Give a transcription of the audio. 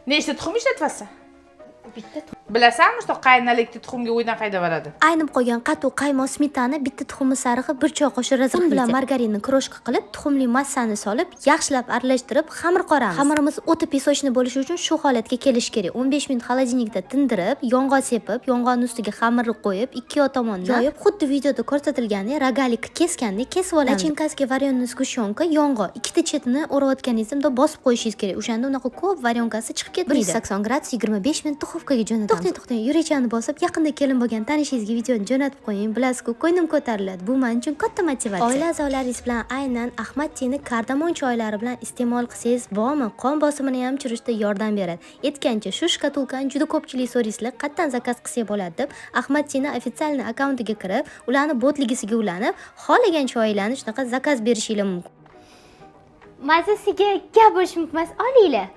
Nechta tuxum ishlatyapsan? Bitta Bilasanmi, что qaynalikni tuxumga o'ydan haydab oladi? aynib qolgan qatiq, qaymoq, smetana, bitta tuxumni sarig'i, bir choy qoshiq razm bilan margarinni kroshka qilib, tuxumli massani solib, yaxshilab aralashtirib, xamir qoramiz. Xamirimiz o'ti pesochni bo'lishi uchun shu holatga kelish kerak. 15 minut xolodilnikda tindirib, yong'oq sepib, yong'oqning ustiga xamirni qo'yib, ikki yo tomondan yoyib, xuddi videoda ko'rsatilgandek ragalik keskandek kesib olamiz. Nachinkaskiga varyonniy sgushonka, yong'oq, ikkita chetini o'rayotganingizda bosib qo'yishingiz kerak. O'shanda unaqa ko'p varyonkasi chiqib ketmaydi. 180 gradus 25 minut duxovkaga jo'natamiz. To'xtang, yurechani bosib, yaqinda kelin bo'lgan tanishingizga videoni jo'natib qo'ying. Bilasiz-ku, ko'nglim ko'tariladi. Bu men uchun katta motivatsiya. Oila a'zolaringiz bilan aynan Ahmad Tini kardamon choylari bilan iste'mol qilsangiz bormi, qon bosimini ham tushirishda yordam beradi. Aytgancha, shu shkatulkani juda ko'pchilik so'raysizlar, qayerdan zakaz qilsak bo'ladi deb, Ahmad Tini ofitsial akkauntiga kirib, ularni botligisiga ulanib, xohlagan choylarni shunaqa zakaz berishingiz mumkin. Mazasiga gap bo'lishi mumkin emas, olinglar.